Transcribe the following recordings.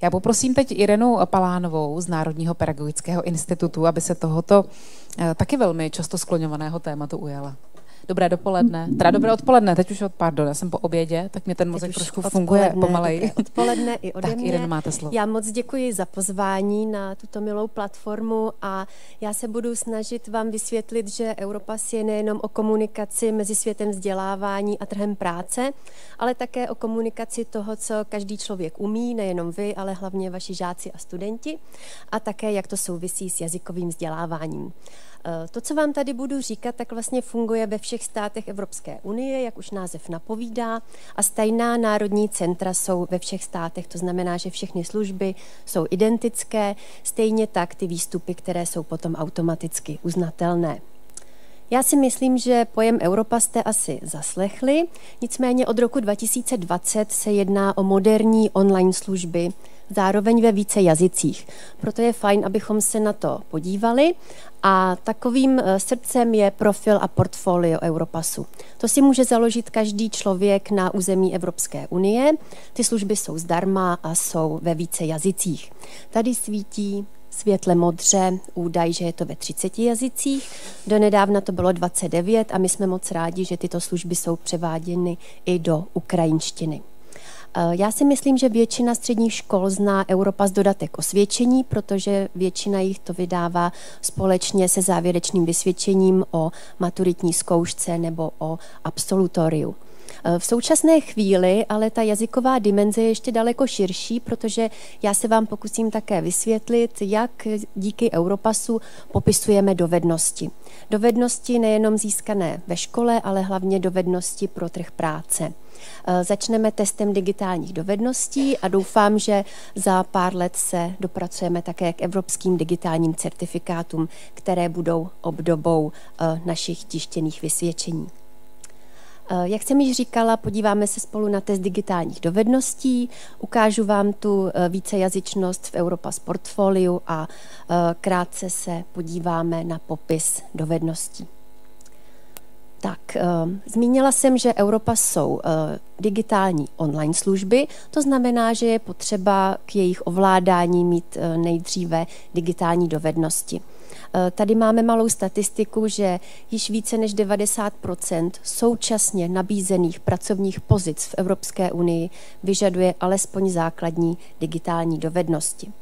Já poprosím teď Irenu Palánovou z Národního pedagogického institutu, aby se tohoto taky velmi často skloňovaného tématu ujala. Dobré dopoledne, teda dobré odpoledne, teď už pardon, já jsem po obědě, tak mě ten mozek trošku funguje pomaleji. Odpoledne i ode tak, mě. Ireno, máte slovo. Já moc děkuji za pozvání na tuto milou platformu a já se budu snažit vám vysvětlit, že Europass je nejenom o komunikaci mezi světem vzdělávání a trhem práce, ale také o komunikaci toho, co každý člověk umí, nejenom vy, ale hlavně vaši žáci a studenti, a také jak to souvisí s jazykovým vzděláváním. To, co vám tady budu říkat, tak vlastně funguje ve všech státech Evropské unie, jak už název napovídá, a stejná národní centra jsou ve všech státech, to znamená, že všechny služby jsou identické, stejně tak ty výstupy, které jsou potom automaticky uznatelné. Já si myslím, že pojem Europass jste asi zaslechli, nicméně od roku 2020 se jedná o moderní online služby, zároveň ve více jazycích. Proto je fajn, abychom se na to podívali a takovým srdcem je profil a portfolio Europassu. To si může založit každý člověk na území Evropské unie. Ty služby jsou zdarma a jsou ve více jazycích. Tady svítí světle modře údaj, že je to ve 30 jazycích. Donedávna to bylo 29 a my jsme moc rádi, že tyto služby jsou převáděny i do ukrajinštiny. Já si myslím, že většina středních škol zná Europass dodatek osvědčení, protože většina jich to vydává společně se závěrečným vysvědčením o maturitní zkoušce nebo o absolutoriu. V současné chvíli ale ta jazyková dimenze je ještě daleko širší, protože já se vám pokusím také vysvětlit, jak díky Europassu popisujeme dovednosti. Dovednosti nejenom získané ve škole, ale hlavně dovednosti pro trh práce. Začneme testem digitálních dovedností a doufám, že za pár let se dopracujeme také k evropským digitálním certifikátům, které budou obdobou našich tištěných vysvědčení. Jak jsem již říkala, podíváme se spolu na test digitálních dovedností, ukážu vám tu vícejazyčnost v Europass portfoliu a krátce se podíváme na popis dovedností. Tak, zmínila jsem, že Europass jsou digitální online služby, to znamená, že je potřeba k jejich ovládání mít nejdříve digitální dovednosti. Tady máme malou statistiku, že již více než 90% současně nabízených pracovních pozic v Evropské unii vyžaduje alespoň základní digitální dovednosti.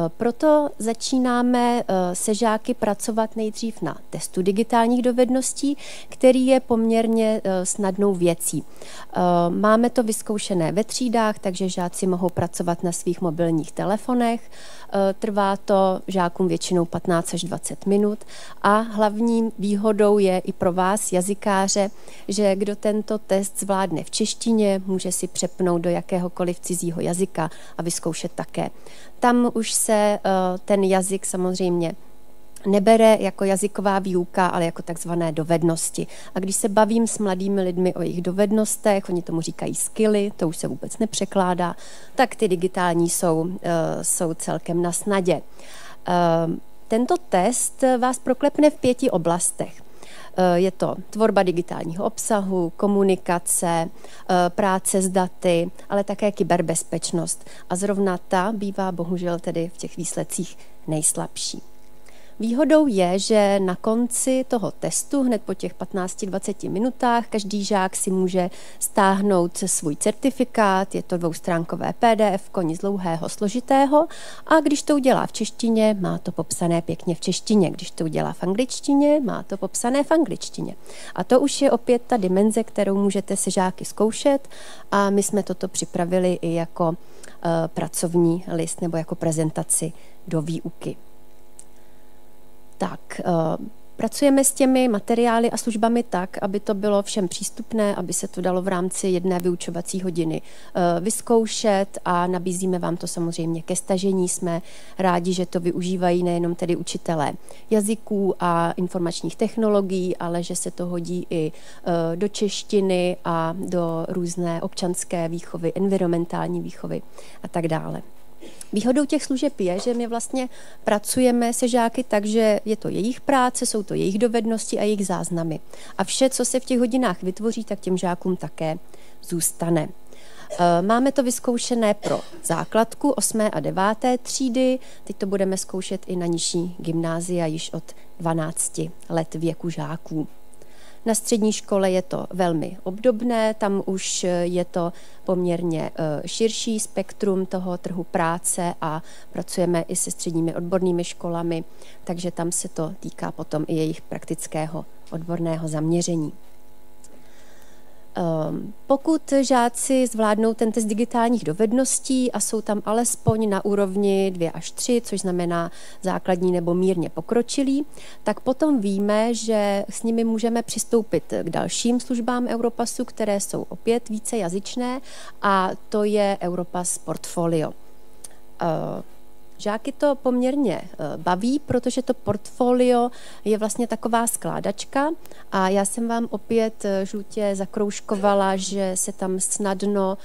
Proto začínáme se žáky pracovat nejdřív na testu digitálních dovedností, který je poměrně snadnou věcí. Máme to vyzkoušené ve třídách, takže žáci mohou pracovat na svých mobilních telefonech. Trvá to žákům většinou 15 až 20 minut a hlavní výhodou je i pro vás, jazykáře, že kdo tento test zvládne v češtině, může si přepnout do jakéhokoliv cizího jazyka a vyzkoušet také. Tam už se ten jazyk samozřejmě nebere jako jazyková výuka, ale jako takzvané dovednosti. A když se bavím s mladými lidmi o jejich dovednostech, oni tomu říkají skilly, to už se vůbec nepřekládá, tak ty digitální jsou celkem na snadě. Tento test vás proklepne v 5 oblastech. Je to tvorba digitálního obsahu, komunikace, práce s daty, ale také kyberbezpečnost. A zrovna ta bývá bohužel tedy v těch výsledcích nejslabší. Výhodou je, že na konci toho testu, hned po těch 15-20 minutách, každý žák si může stáhnout svůj certifikát, je to dvoustránkové PDF, nic dlouhého, složitého, a když to udělá v češtině, má to popsané pěkně v češtině, když to udělá v angličtině, má to popsané v angličtině. A to už je opět ta dimenze, kterou můžete se žáky zkoušet, a my jsme toto připravili i jako pracovní list nebo jako prezentaci do výuky. Tak, pracujeme s těmi materiály a službami tak, aby to bylo všem přístupné, aby se to dalo v rámci jedné vyučovací hodiny vyzkoušet, a nabízíme vám to samozřejmě ke stažení. Jsme rádi, že to využívají nejenom tedy učitelé jazyků a informačních technologií, ale že se to hodí i do češtiny a do různé občanské výchovy, environmentální výchovy a tak dále. Výhodou těch služeb je, že my vlastně pracujeme se žáky tak, že je to jejich práce, jsou to jejich dovednosti a jejich záznamy. A vše, co se v těch hodinách vytvoří, tak těm žákům také zůstane. Máme to vyzkoušené pro základku 8. a 9. třídy, teď to budeme zkoušet i na nižší gymnázia již od 12 let věku žáků. Na střední škole je to velmi obdobné, tam už je to poměrně širší spektrum toho trhu práce a pracujeme i se středními odbornými školami, takže tam se to týká potom i jejich praktického odborného zaměření. Pokud žáci zvládnou ten test digitálních dovedností a jsou tam alespoň na úrovni 2 až 3, což znamená základní nebo mírně pokročilý, tak potom víme, že s nimi můžeme přistoupit k dalším službám Europasu, které jsou opět vícejazyčné, a to je Europass Portfolio. Žáky to poměrně baví, protože to portfolio je vlastně taková skládačka a já jsem vám opět žlutě zakroužkovala, že se tam snadno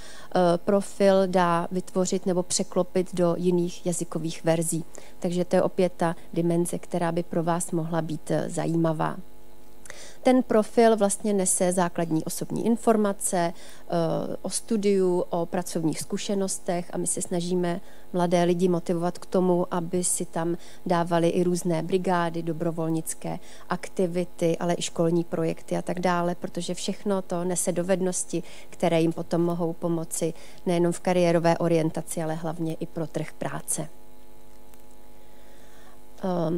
profil dá vytvořit nebo překlopit do jiných jazykových verzí. Takže to je opět ta dimenze, která by pro vás mohla být zajímavá. Ten profil vlastně nese základní osobní informace o studiu, o pracovních zkušenostech a my se snažíme mladé lidi motivovat k tomu, aby si tam dávali i různé brigády, dobrovolnické aktivity, ale i školní projekty a tak dále, protože všechno to nese dovednosti, které jim potom mohou pomoci nejenom v kariérové orientaci, ale hlavně i pro trh práce.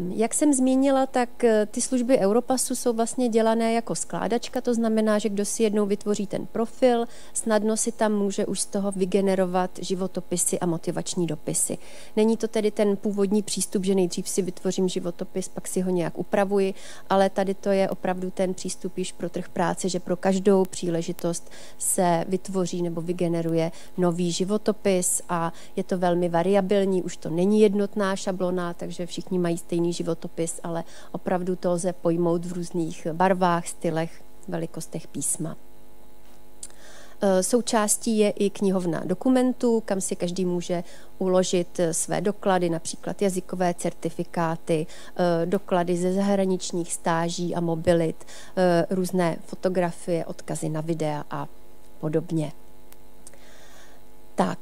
Jak jsem zmínila, tak ty služby Europassu jsou vlastně dělané jako skládačka, to znamená, že kdo si jednou vytvoří ten profil, snadno si tam může už z toho vygenerovat životopisy a motivační dopisy. Není to tedy ten původní přístup, že nejdřív si vytvořím životopis, pak si ho nějak upravuji, ale tady to je opravdu ten přístup již pro trh práce, že pro každou příležitost se vytvoří nebo vygeneruje nový životopis a je to velmi variabilní, už to není jednotná šablona, takže všichni mají stejný životopis, ale opravdu to lze pojmout v různých barvách, stylech, velikostech písma. Součástí je i knihovna dokumentů, kam si každý může uložit své doklady, například jazykové certifikáty, doklady ze zahraničních stáží a mobilit, různé fotografie, odkazy na videa a podobně. Tak,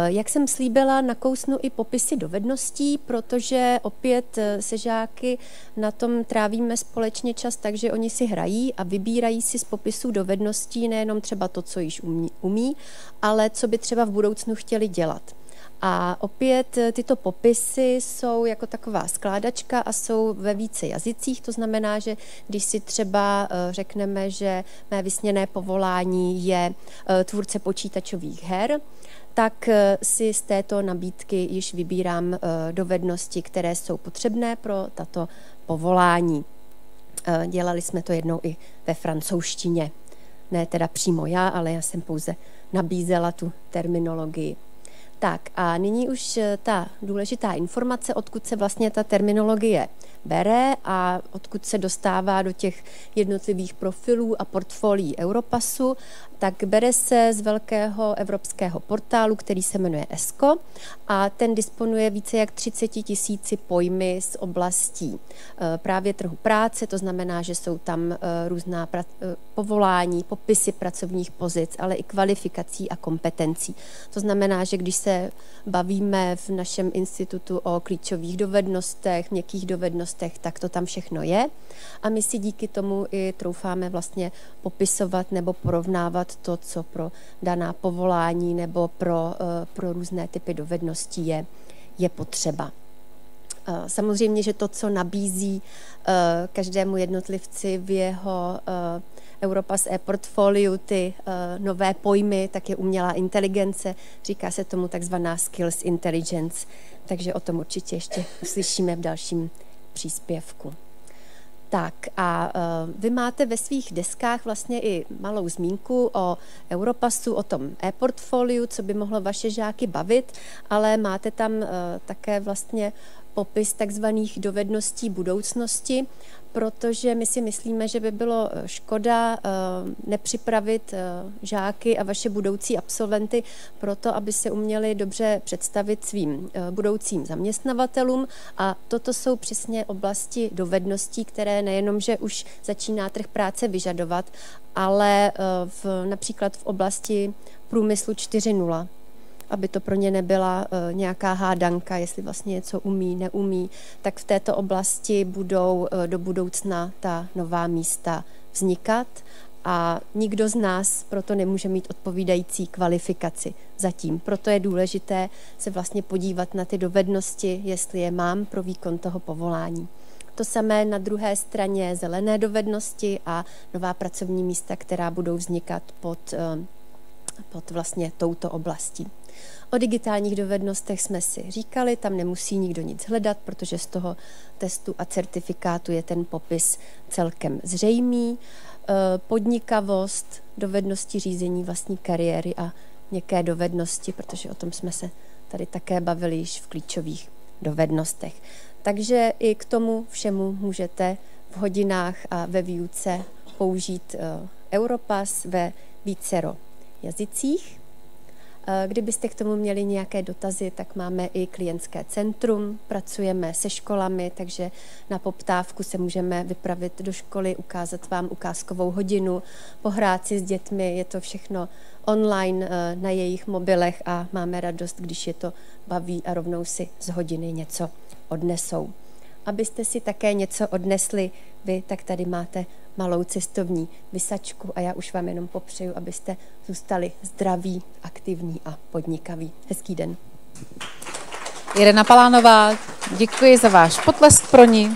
jak jsem slíbila, nakousnu i popisy dovedností, protože opět se žáky na tom trávíme společně čas, takže oni si hrají a vybírají si z popisů dovedností nejenom třeba to, co již umí, ale co by třeba v budoucnu chtěli dělat. A opět tyto popisy jsou jako taková skládačka a jsou ve více jazycích, to znamená, že když si třeba řekneme, že mé vysněné povolání je tvůrce počítačových her, tak si z této nabídky již vybírám dovednosti, které jsou potřebné pro tato povolání. Dělali jsme to jednou i ve francouzštině. Ne teda přímo já, ale já jsem pouze nabízela tu terminologii. Tak a nyní už ta důležitá informace, odkud se vlastně ta terminologie bere a odkud se dostává do těch jednotlivých profilů a portfolií Europassu, tak bere se z velkého evropského portálu, který se jmenuje ESCO a ten disponuje více jak 30 000 pojmy z oblastí právě trhu práce, to znamená, že jsou tam různá povolání, popisy pracovních pozic, ale i kvalifikací a kompetencí. To znamená, že když se bavíme v našem institutu o klíčových dovednostech, měkkých dovednostech, tak to tam všechno je a my si díky tomu i troufáme vlastně popisovat nebo porovnávat to, co pro daná povolání nebo pro různé typy dovedností je potřeba. Samozřejmě, že to, co nabízí každému jednotlivci v jeho Europass e-portfoliu, ty nové pojmy, tak je umělá inteligence, říká se tomu takzvaná skills intelligence, takže o tom určitě ještě uslyšíme v dalším příspěvku. Tak a vy máte ve svých deskách vlastně i malou zmínku o Europassu, o tom e-portfoliu, co by mohlo vaše žáky bavit, ale máte tam také vlastně popis takzvaných dovedností budoucnosti, protože my si myslíme, že by bylo škoda nepřipravit žáky a vaše budoucí absolventy pro to, aby se uměli dobře představit svým budoucím zaměstnavatelům. A toto jsou přesně oblasti dovedností, které nejenom, že už začíná trh práce vyžadovat, ale například v oblasti průmyslu 4.0. Aby to pro ně nebyla nějaká hádanka, jestli vlastně něco umí, neumí, tak v této oblasti budou do budoucna ta nová místa vznikat a nikdo z nás proto nemůže mít odpovídající kvalifikaci zatím. Proto je důležité se vlastně podívat na ty dovednosti, jestli je mám pro výkon toho povolání. To samé na druhé straně zelené dovednosti a nová pracovní místa, která budou vznikat pod vlastně touto oblastí. O digitálních dovednostech jsme si říkali, tam nemusí nikdo nic hledat, protože z toho testu a certifikátu je ten popis celkem zřejmý. Podnikavost, dovednosti řízení vlastní kariéry a měkké dovednosti, protože o tom jsme se tady také bavili již v klíčových dovednostech. Takže i k tomu všemu můžete v hodinách a ve výuce použít Europass ve vícero jazycích. Kdybyste k tomu měli nějaké dotazy, tak máme i klientské centrum, pracujeme se školami, takže na poptávku se můžeme vypravit do školy, ukázat vám ukázkovou hodinu, pohrát si s dětmi, je to všechno online na jejich mobilech a máme radost, když je to baví a rovnou si z hodiny něco odnesou. Abyste si také něco odnesli vy, tak tady máte malou cestovní visačku a já už vám jenom popřeju, abyste zůstali zdraví, aktivní a podnikaví. Hezký den. Irena Palánová, děkuji za váš potlesk pro ní.